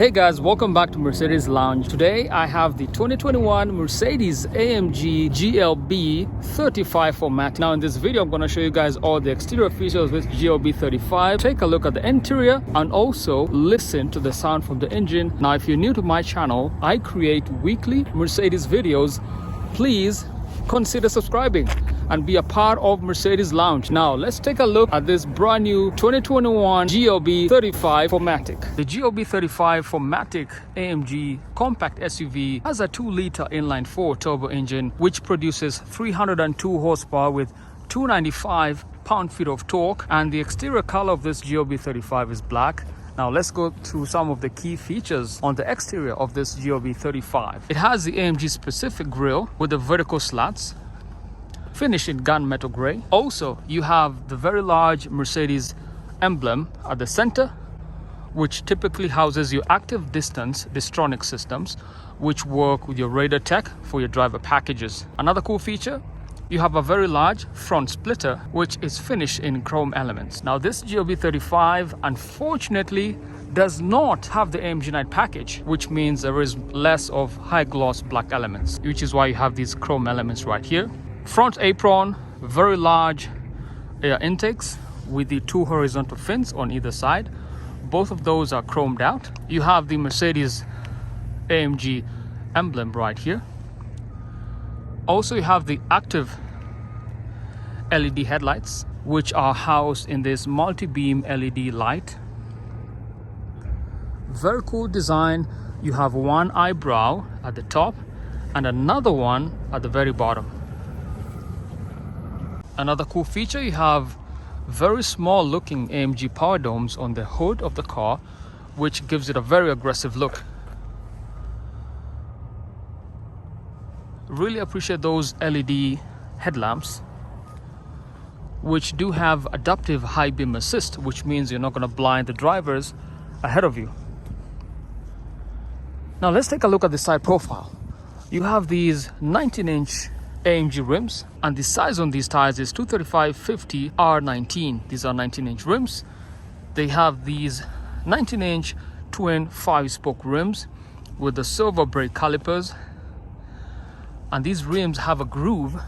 Hey guys, welcome back to Mercedes Lounge. Today I have the 2021 Mercedes-AMG GLB 35 format. Now in this video I'm going to show you guys all the exterior features of this GLB 35. Take a look at the interior and also listen to the sound from the engine. Now if you're new to my channel, I create weekly Mercedes videos. Please consider subscribing and be a part of Mercedes Lounge. Now let's take a look at this brand new 2021 GLB 35 4MATIC. The GLB 35 4MATIC AMG compact SUV has a 2-liter inline-4 turbo engine which produces 302 horsepower with 295 pound-feet of torque, and the exterior color of this GLB 35 is black. Now let's go through some of the key features on the exterior of this GLB 35. It has the AMG specific grille with the vertical slats finished in gunmetal gray. Also, you have the very large Mercedes emblem at the center, which typically houses your active distance Distronic systems, which work with your radar tech for your driver packages. Another cool feature, you have a very large front splitter, which is finished in chrome elements. Now this GLB 35 unfortunately does not have the AMG Night package, which means there is less of high gloss black elements, which is why you have these chrome elements right here. Front apron, very large air intakes with the 2 horizontal fins on either side. Both of those are chromed out. You have the Mercedes AMG emblem right here. Also, you have the active LED headlights, which are housed in this multi-beam LED light. Very cool design. You have one eyebrow at the top and another one at the very bottom. Another cool feature, you have very small looking AMG power domes on the hood of the car, which gives it a very aggressive look. Really appreciate those LED headlamps, which do have adaptive high beam assist, which means you're not going to blind the drivers ahead of you. Now let's take a look at the side profile. You have these 19-inch AMG rims, and the size on these tires is 235/50 R19. These are 19-inch rims. They have these 19-inch twin 5-spoke rims with the silver brake calipers, and these rims have a groove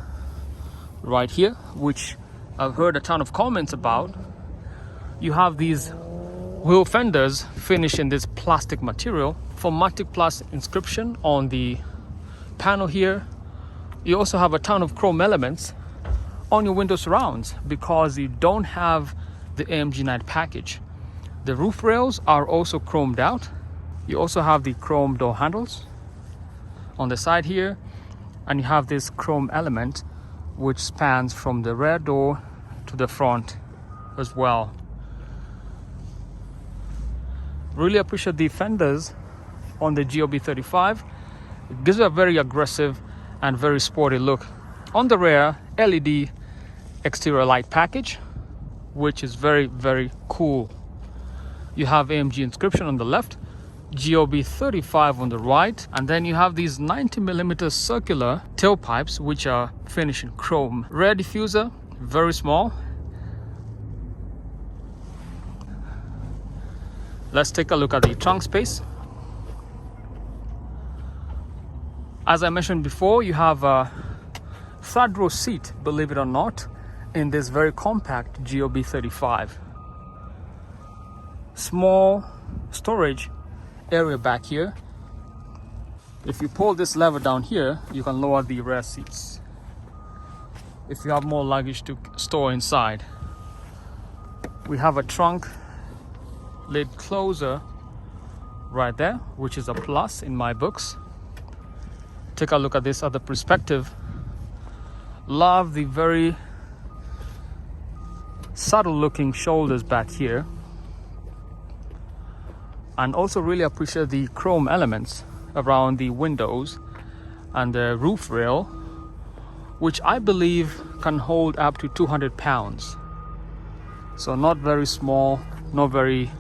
right here, which I've heard a ton of comments about. You have these wheel fenders finished in this plastic material, Formatic Plus inscription on the panel here. You also have a ton of chrome elements on your window surrounds because you don't have the AMG Night package. The roof rails are also chromed out. You also have the chrome door handles on the side here, and you have this chrome element which spans from the rear door to the front as well. Really appreciate the fenders on the GLB 35. It gives it a very aggressive and very sporty look. On the rear, LED exterior light package, which is very, very cool. You have AMG inscription on the left, GLB 35 on the right, and then you have these 90mm circular tailpipes, which are finished in chrome. Rear diffuser, very small. Let's take a look at the trunk space. As I mentioned before, you have a third row seat, believe it or not, in this very compact GLB 35. Small storage area back here. If you pull this lever down here, you can lower the rear seats if you have more luggage to store inside. We have a trunk lid closer right there, which is a plus in my books. Take a look at this other perspective. Love the very subtle looking shoulders back here, and also really appreciate the chrome elements around the windows and the roof rail, which I believe can hold up to 200 pounds. So not very small, not very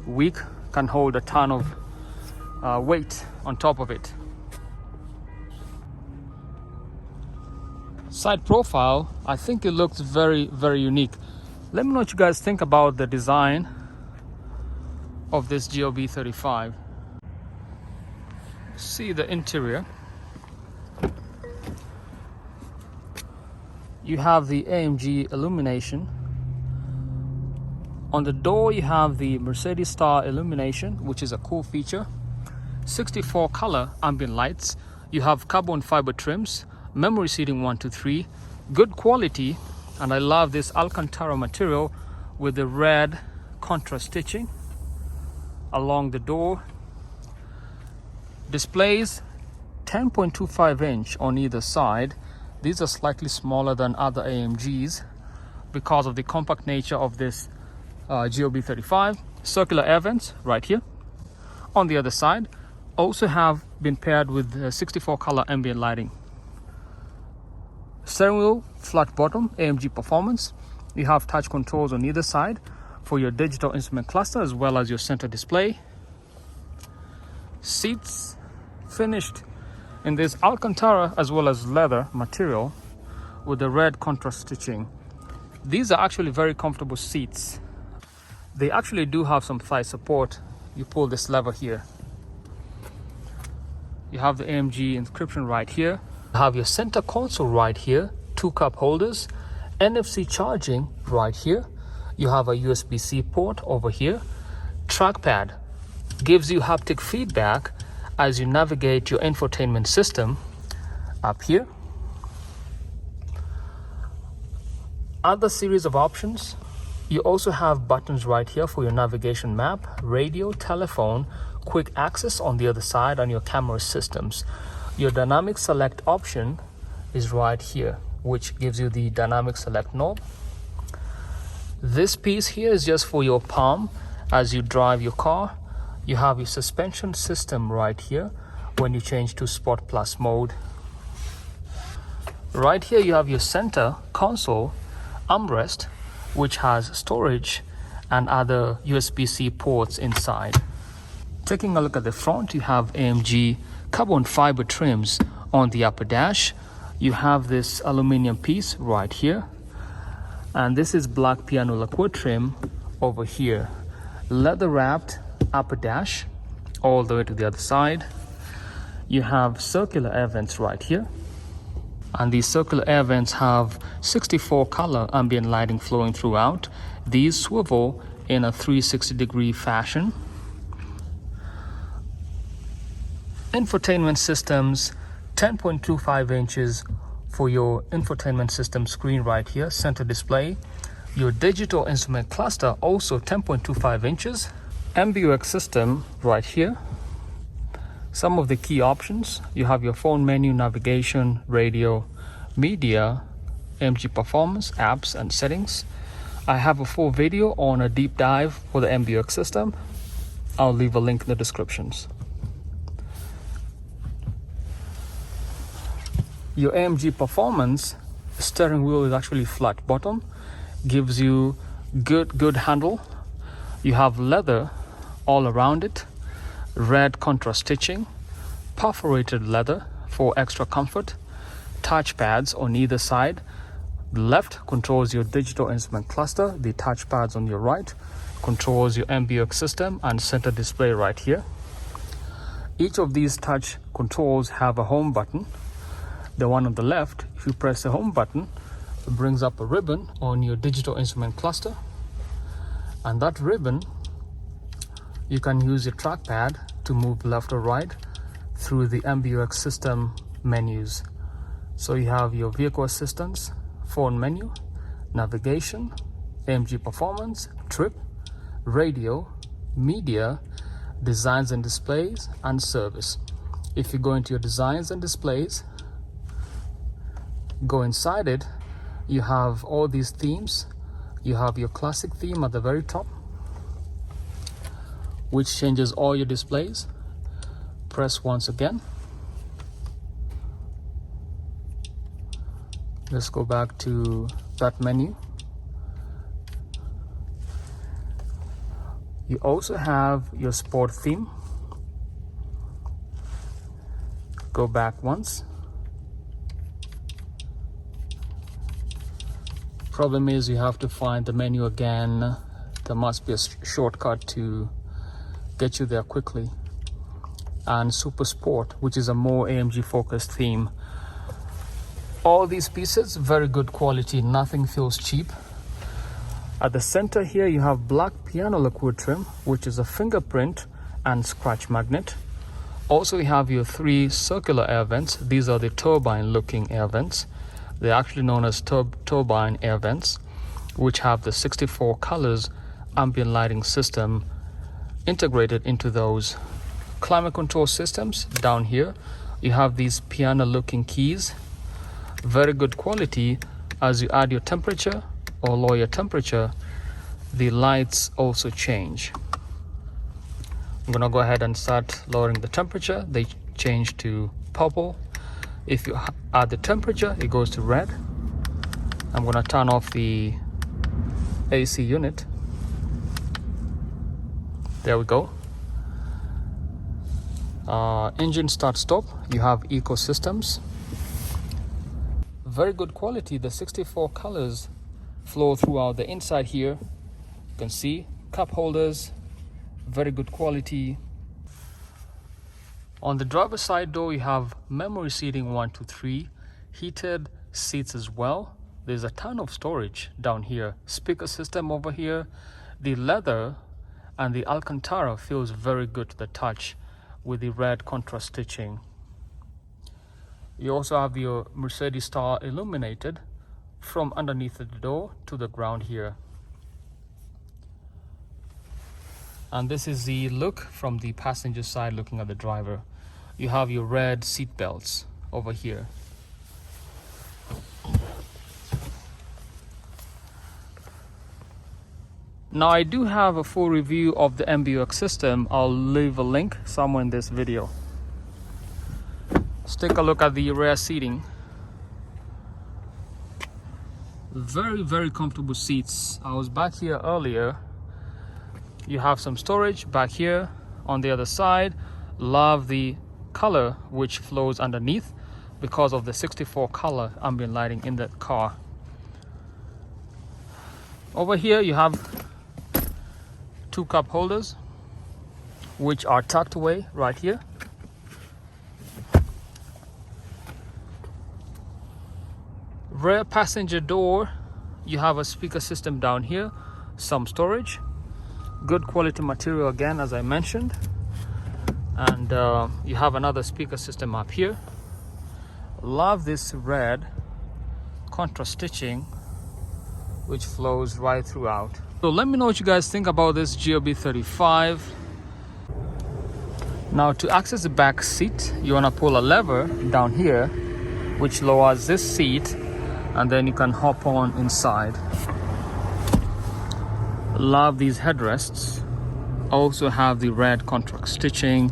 weak, can hold a ton of weight on top of it. Side profile, I think it looks very, very unique. Let me know what you guys think about the design of this GLB 35. see the interior. You have the AMG illumination. On the door you have the Mercedes star illumination, which is a cool feature. 64 color ambient lights. You have carbon fiber trims, memory seating 1 to 3, good quality, and I love this Alcantara material with the red contrast stitching along the door. Displays 10.25 inch on either side. These are slightly smaller than other AMGs because of the compact nature of this GLB 35. Circular air vents right here. On the other side also have been paired with 64 color ambient lighting. Steering wheel flat bottom, AMG Performance. You have touch controls on either side for your digital instrument cluster as well as your center display. Seats finished in this Alcantara as well as leather material with the red contrast stitching. These are actually very comfortable seats. They actually do have some thigh support. You pull this lever here. You have the AMG inscription right here. You have your center console right here, 2 cup holders, NFC charging right here. You have a USB-C port over here. Trackpad gives you haptic feedback as you navigate your infotainment system up here. Other series of options. You also have buttons right here for your navigation map, radio, telephone, quick access on the other side, and your camera systems. Your dynamic select option is right here, which gives you the dynamic select knob. This piece here is just for your palm as you drive your car. You have your suspension system right here when you change to Sport Plus mode. Right here you have your center console armrest, which has storage and other USB-C ports inside. Taking a look at the front, you have AMG carbon fiber trims on the upper dash. You have this aluminum piece right here, and this is black piano lacquer trim over here. Leather wrapped upper dash all the way to the other side. You have circular air vents right here, and these circular air vents have 64 color ambient lighting flowing throughout. These swivel in a 360-degree fashion. Infotainment systems, 10.25 inches for your infotainment system screen right here, center display. Your digital instrument cluster also 10.25 inches. MBUX system right here. Some of the key options, you have your phone menu, navigation, radio, media, AMG Performance, apps and settings. I have a full video on a deep dive for the MBUX system. I'll leave a link in the descriptions. Your AMG Performance steering wheel is actually flat bottom, gives you good handle. You have leather all around it, red contrast stitching, perforated leather for extra comfort, touch pads on either side. The left controls your digital instrument cluster, the touch pads on your right controls your MBUX system and center display right here. Each of these touch controls have a home button. The one on the left, if you press the home button, it brings up a ribbon on your digital instrument cluster, and that ribbon you can use your trackpad to move left or right through the MBUX system menus. So you have your vehicle assistance, phone menu, navigation, AMG Performance, trip, radio, media, designs and displays, and service. If you go into your designs and displays, go inside it, you have all these themes. You have your classic theme at the very top, which changes all your displays. Press once again. Let's go back to that menu. You also have your sport theme. Go back once. Problem is you have to find the menu again. There must be a shortcut to get you there quickly. and Super Sport, which is a more AMG focused theme. All these pieces, very good quality, nothing feels cheap. At the center here, you have black piano lacquer trim, which is a fingerprint and scratch magnet. Also, you have your 3 circular air vents. These are the turbine looking air vents. They're actually known as turbine air vents, which have the 64 colors ambient lighting system integrated into those. Climate control systems down here. You have these piano looking keys, very good quality. As you add your temperature or lower your temperature, the lights also change. I'm gonna go ahead and start lowering the temperature. They change to purple. If you add the temperature, it goes to red. I'm gonna turn off the AC unit. There we go. Engine start stop. You have ecosystems. Very good quality. The 64 colors flow throughout the inside here. You can see cup holders, very good quality. On the driver's side door, you have memory seating 1, 2, 3, heated seats as well. There's a ton of storage down here. Speaker system over here. The leather and the Alcantara feels very good to the touch with the red contrast stitching. You also have your Mercedes star illuminated from underneath the door to the ground here. And this is the look from the passenger side looking at the driver. You have your red seat belts over here. Now I do have a full review of the MBUX system. I'll leave a link somewhere in this video. Let's take a look at the rear seating. Very comfortable seats. I was back here earlier. You have some storage back here on the other side. Love the color which flows underneath because of the 64 color ambient lighting in the car. Over here you have 2 cup holders which are tucked away right here. Rear passenger door, you have a speaker system down here, some storage, good quality material again as I mentioned, and you have another speaker system up here. Love this red contrast stitching which flows right throughout. So let me know what you guys think about this GLB 35. Now to access the back seat, you want to pull a lever down here which lowers this seat, and then you can hop on inside. Love these headrests. Also have the red contrast stitching,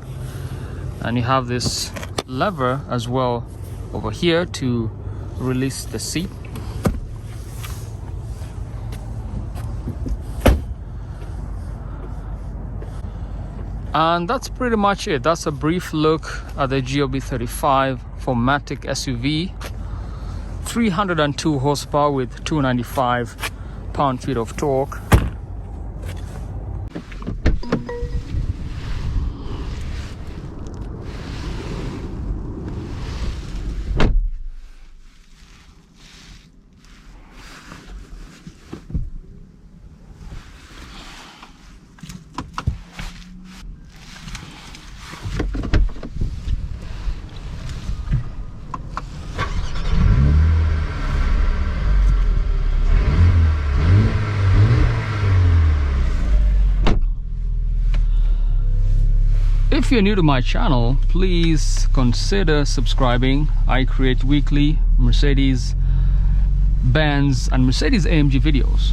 and you have this lever as well over here to release the seat. And that's pretty much it. That's a brief look at the GLB 35 4MATIC SUV. 302 horsepower with 295 pound-feet of torque. If you're new to my channel, please consider subscribing. I create weekly Mercedes, Benz and Mercedes-AMG videos.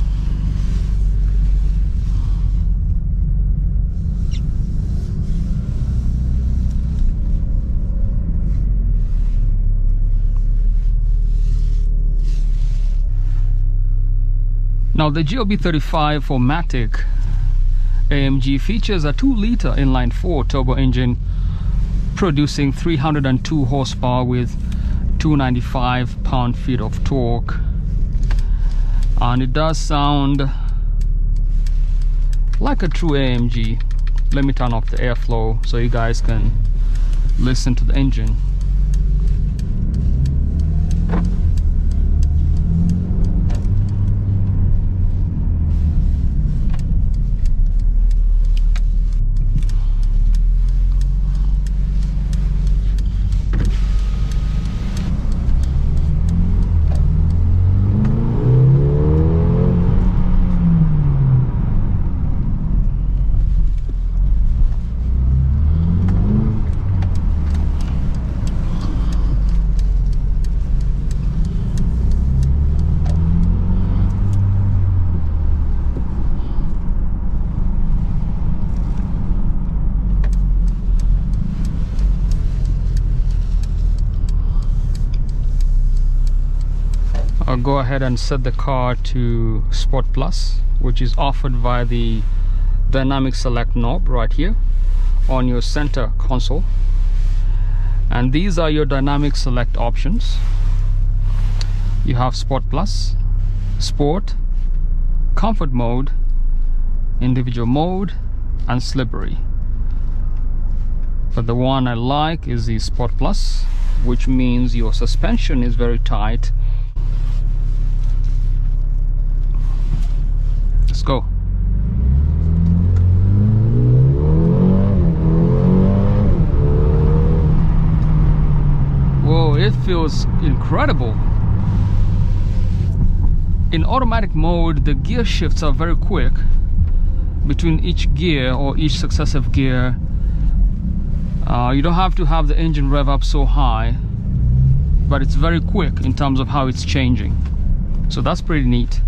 Now the GLB 35 4MATIC AMG features a 2-liter inline-4 turbo engine producing 302 horsepower with 295 pound-feet of torque, and it does sound like a true AMG. Let me turn off the airflow so you guys can listen to the engine. I'll go ahead and set the car to Sport Plus, which is offered via the dynamic select knob right here on your center console. And these are your dynamic select options. You have Sport Plus, Sport, Comfort Mode, Individual Mode, and Slippery. But the one I like is the Sport Plus, which means your suspension is very tight. Let's go. Whoa, it feels incredible. In automatic mode, the gear shifts are very quick between each gear or each successive gear. You don't have to have the engine rev up so high, but it's very quick in terms of how it's changing. So that's pretty neat.